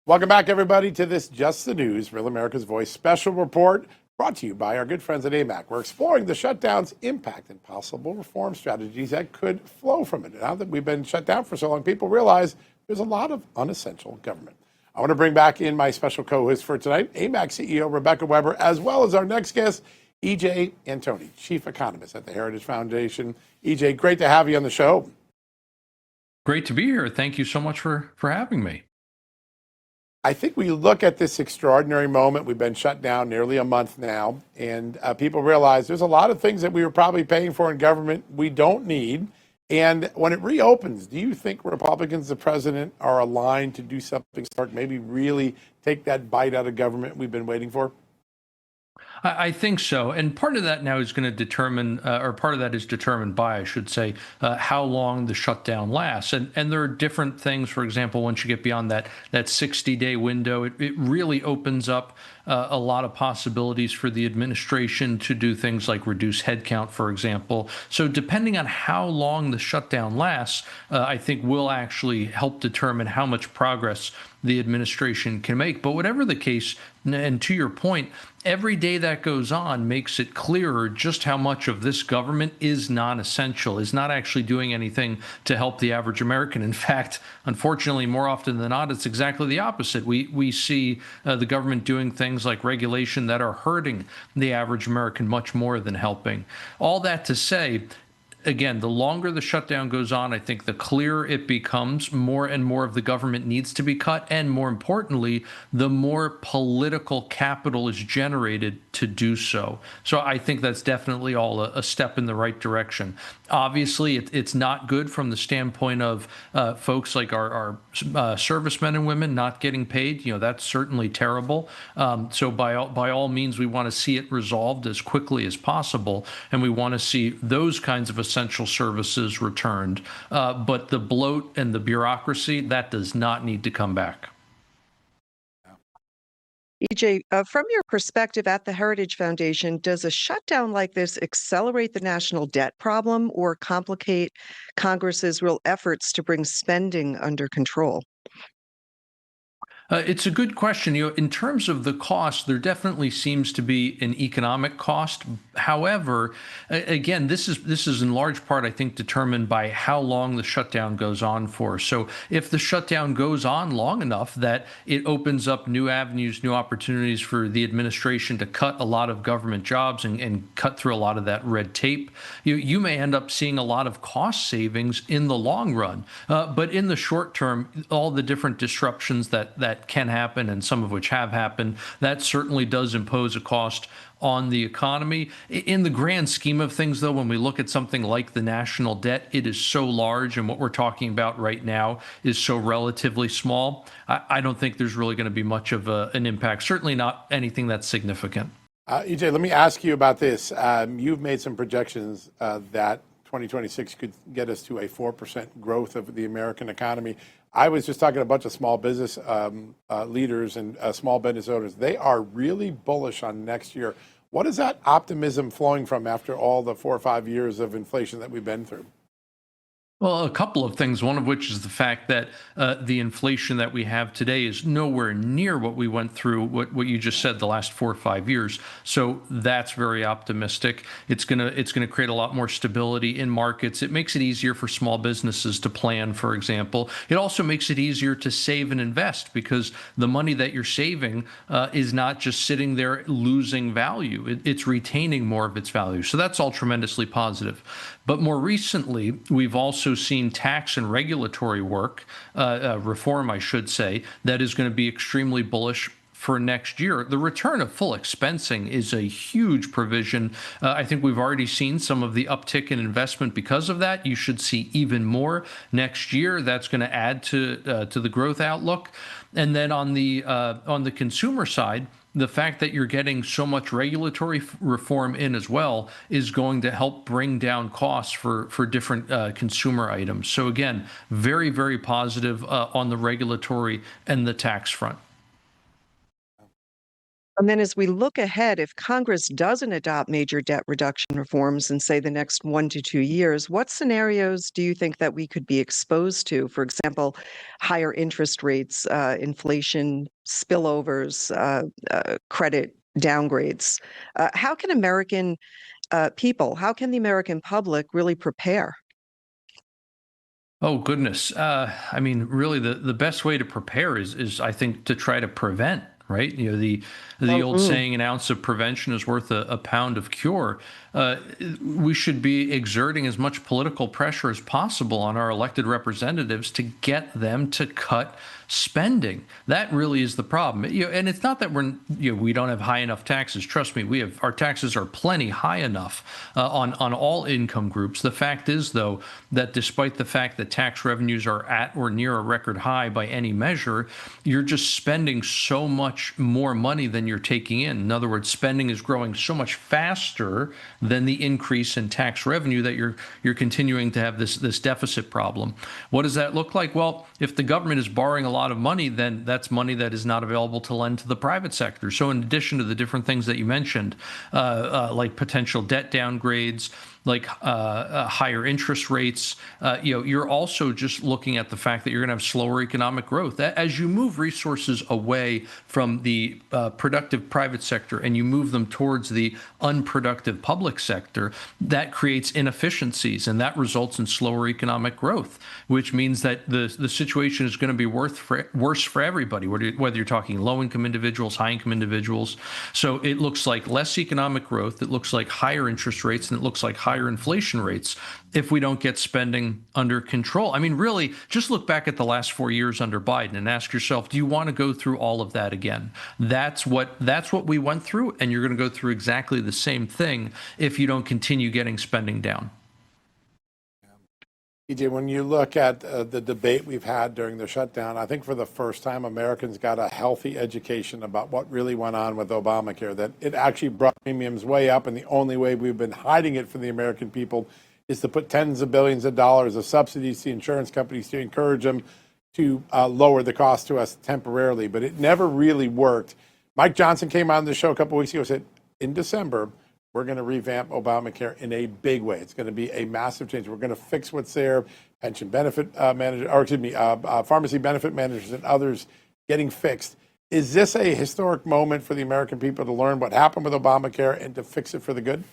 Welcome back, everybody, to this Just the News, Real America's Voice special report brought to you by our good friends at AMAC. We're exploring the shutdown's impact and possible reform strategies that could flow from it. Now that we've been shut down for so long, people realize there's a lot of unessential government. I want to bring back in my special co-host for tonight, AMAC CEO Rebecca Weber, as well as our next guest, EJ Antoni, Chief Economist at the Heritage Foundation. EJ, great to have you on the show. Great to be here. Thank you so much for having me. I think we look at this extraordinary moment. We've been shut down nearly a month now, and people realize there's a lot of things that we were probably paying for in government we don't need. And when it reopens, do you think Republicans, the president, are aligned to do something smart, maybe really take that bite out of government we've been waiting for? I think so. And part of that now is going to determine, or part of that is determined by, I should say, how long the shutdown lasts. And there are different things. For example, once you get beyond that 60-day window, it really opens up a lot of possibilities for the administration to do things like reduce headcount, for example. So depending on how long the shutdown lasts, I think will actually help determine how much progress the administration can make. But whatever the case, and to your point, every day that goes on makes it clearer just how much of this government is non-essential, is not actually doing anything to help the average American. In fact, unfortunately, more often than not, it's exactly the opposite. We see the government doing things like regulation that are hurting the average American much more than helping. All that to say, again, the longer the shutdown goes on, I think the clearer it becomes, more and more of the government needs to be cut. And more importantly, the more political capital is generated to do so. So I think that's definitely all a step in the right direction. Obviously, it's not good from the standpoint of folks like our servicemen and women not getting paid. You know, that's certainly terrible. So by all means, we want to see it resolved as quickly as possible. And we want to see those kinds of essential services returned. But the bloat and the bureaucracy, that does not need to come back. EJ, from your perspective at the Heritage Foundation, does a shutdown like this accelerate the national debt problem or complicate Congress's real efforts to bring spending under control? It's a good question. You know, in terms of the cost, there definitely seems to be an economic cost. However, again, this is in large part, I think, determined by how long the shutdown goes on for. So if the shutdown goes on long enough that it opens up new avenues, new opportunities for the administration to cut a lot of government jobs and cut through a lot of that red tape, you may end up seeing a lot of cost savings in the long run. But in the short term, all the different disruptions that can happen, and some of which have happened, that certainly does impose a cost on the economy. In the grand scheme of things, though, when we look at something like the national debt, it is so large, and what we're talking about right now is so relatively small. I don't think there's really going to be much of an impact, certainly not anything that's significant. EJ, let me ask you about this. You've made some projections that 2026 could get us to a 4% growth of the American economy. I was just talking to a bunch of small business leaders and small business owners. They are really bullish on next year. What is that optimism flowing from after all the 4 or 5 years of inflation that we've been through? Well, a couple of things, one of which is the fact that the inflation that we have today is nowhere near what we went through, what you just said, the last 4 or 5 years. So that's very optimistic. It's gonna create a lot more stability in markets. It makes it easier for small businesses to plan, for example. It also makes it easier to save and invest because the money that you're saving is not just sitting there losing value. It's retaining more of its value. So that's all tremendously positive. But more recently, we've also seen tax and regulatory work, reform, I should say, that is going to be extremely bullish for next year. The return of full expensing is a huge provision. I think we've already seen some of the uptick in investment because of that. You should see even more next year. That's going to add to the growth outlook. And then on the consumer side, the fact that you're getting so much regulatory reform in as well is going to help bring down costs for different consumer items. So again, very, very positive on the regulatory and the tax front. And then as we look ahead, if Congress doesn't adopt major debt reduction reforms in, say, the next 1 to 2 years, what scenarios do you think that we could be exposed to? For example, higher interest rates, inflation, spillovers, credit downgrades. How can American people, how can the American public really prepare? Oh goodness. I mean, really, the best way to prepare is I think to try to prevent. Right. The old Mm. saying, an ounce of prevention is worth a pound of cure. We should be exerting as much political pressure as possible on our elected representatives to get them to cut spending. That really is the problem. And it's not that we don't have high enough taxes. Trust me, our taxes are plenty high enough on all income groups. The fact is, though, that despite the fact that tax revenues are at or near a record high by any measure, you're just spending so much more money than you're taking in. In other words, spending is growing so much faster than the increase in tax revenue that you're continuing to have this deficit problem. What does that look like? Well, if the government is borrowing a lot of money, then that's money that is not available to lend to the private sector. So in addition to the different things that you mentioned, like potential debt downgrades, like higher interest rates, you're also just looking at the fact that you're going to have slower economic growth. As you move resources away from the productive private sector and you move them towards the unproductive public sector, that creates inefficiencies, and that results in slower economic growth, which means that the situation is going to be worse for everybody, whether you're talking low-income individuals, high-income individuals. So it looks like less economic growth, it looks like higher interest rates, and it looks like higher inflation rates if we don't get spending under control. I mean, really, just look back at the last 4 years under Biden and ask yourself, do you want to go through all of that again? That's what we went through, and you're going to go through exactly the same thing if you don't continue getting spending down. EJ, when you look at the debate we've had during the shutdown, I think for the first time, Americans got a healthy education about what really went on with Obamacare, that it actually brought premiums way up, and the only way we've been hiding it from the American people is to put tens of billions of dollars of subsidies to insurance companies to encourage them to lower the cost to us temporarily. But it never really worked. Mike Johnson came on the show a couple of weeks ago and said, in December, we're going to revamp Obamacare in a big way. It's going to be a massive change. We're going to fix what's there. Pension benefit pharmacy benefit managers and others getting fixed. Is this a historic moment for the American people to learn what happened with Obamacare and to fix it for the good?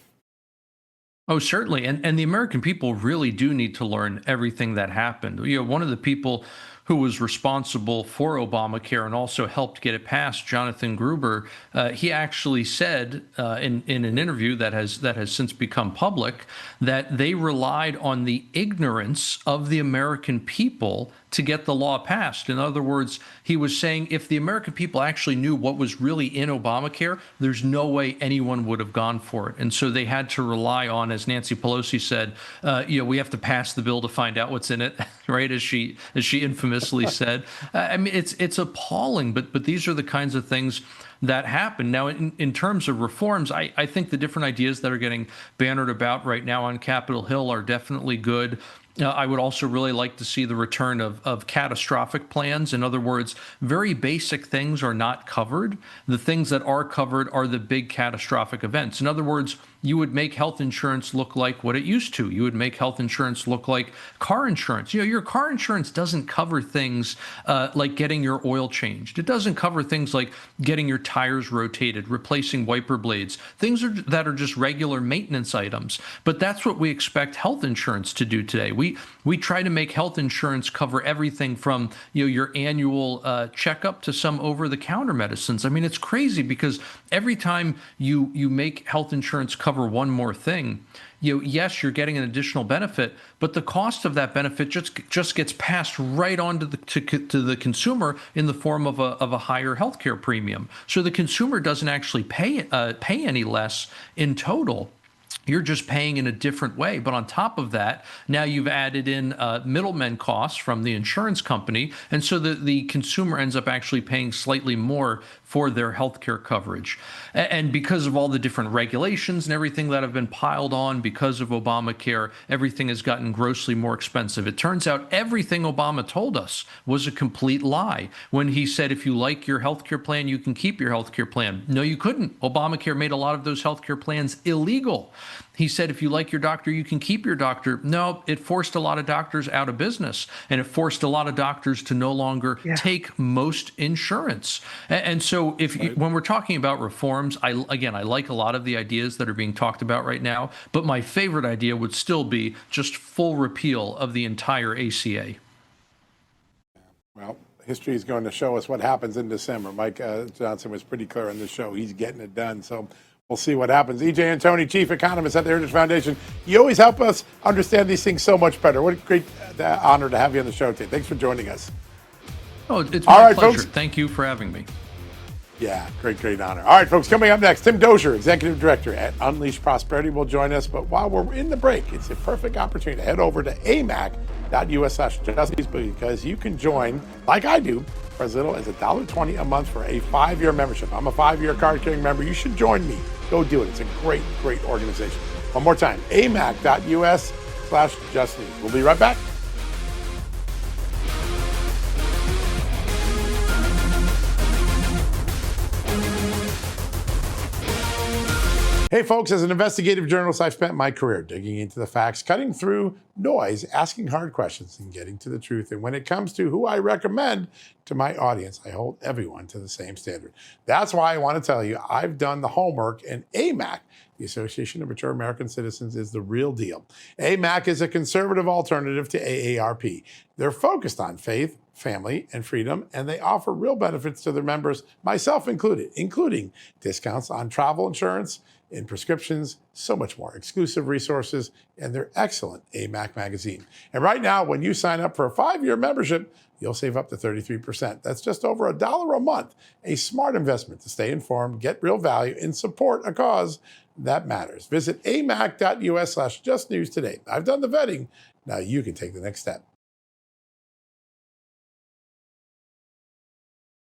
Oh, certainly. And the American people really do need to learn everything that happened. One of the people who was responsible for Obamacare and also helped get it passed, Jonathan Gruber, he actually said in an interview that has since become public that they relied on the ignorance of the American people to get the law passed. In other words, he was saying if the American people actually knew what was really in Obamacare, there's no way anyone would have gone for it. And so they had to rely on, as Nancy Pelosi said, we have to pass the bill to find out what's in it, right? As she infamously said. I mean, it's appalling, but these are the kinds of things that happen. Now, in terms of reforms, I think the different ideas that are getting bannered about right now on Capitol Hill are definitely good. I would also really like to see the return of catastrophic plans. In other words, very basic things are not covered. The things that are covered are the big catastrophic events. In other words, you would make health insurance look like what it used to. You would make health insurance look like car insurance. Your car insurance doesn't cover things like getting your oil changed. It doesn't cover things like getting your tires rotated, replacing wiper blades, things that are just regular maintenance items. But that's what we expect health insurance to do today. We try to make health insurance cover everything from your annual checkup to some over-the-counter medicines. I mean, it's crazy because every time you make health insurance cover one more thing, yes, you're getting an additional benefit, but the cost of that benefit just gets passed right on to the consumer in the form of a higher healthcare premium. So the consumer doesn't actually pay any less in total. You're just paying in a different way. But on top of that, now you've added in middlemen costs from the insurance company. And so the consumer ends up actually paying slightly more for their healthcare coverage. And because of all the different regulations and everything that have been piled on because of Obamacare, everything has gotten grossly more expensive. It turns out everything Obama told us was a complete lie when he said, if you like your healthcare plan, you can keep your healthcare plan. No, you couldn't. Obamacare made a lot of those healthcare plans illegal. He said, if you like your doctor, you can keep your doctor. No, it forced a lot of doctors out of business, and it forced a lot of doctors to no longer take most insurance. And so when we're talking about reforms, I like a lot of the ideas that are being talked about right now, but my favorite idea would still be just full repeal of the entire ACA. Well, history is going to show us what happens in December. Mike Johnson was pretty clear on the show. He's getting it done. So we'll see what happens. EJ Antoni, Chief Economist at the Heritage Foundation. You always help us understand these things so much better. What a great honor to have you on the show today. Thanks for joining us. Oh, it's my pleasure. Folks. Thank you for having me. Yeah, great honor. All right, folks, coming up next, Tim Dozier, Executive Director at Unleash Prosperity, will join us. But while we're in the break, it's a perfect opportunity to head over to amac.us/justice because you can join, like I do, for as little as $1.20 a month for a 5-year membership. I'm a 5-year card-carrying member. You should join me. Go do it. It's a great organization. One more time, amac.us/justice. We'll be right back. Hey folks, as an investigative journalist, I've spent my career digging into the facts, cutting through noise, asking hard questions, and getting to the truth. And when it comes to who I recommend to my audience, I hold everyone to the same standard. That's why I want to tell you I've done the homework, and AMAC, the Association of Mature American Citizens, is the real deal. AMAC is a conservative alternative to AARP. They're focused on faith, family, and freedom, and they offer real benefits to their members, myself included, including discounts on travel insurance, in prescriptions, so much more, exclusive resources, and their excellent AMAC magazine. And right now, when you sign up for a 5-year membership, you'll save up to 33%. That's just over $1 a month, a smart investment to stay informed, get real value, and support a cause that matters. Visit amac.us/justnews today. I've done the vetting. Now you can take the next step.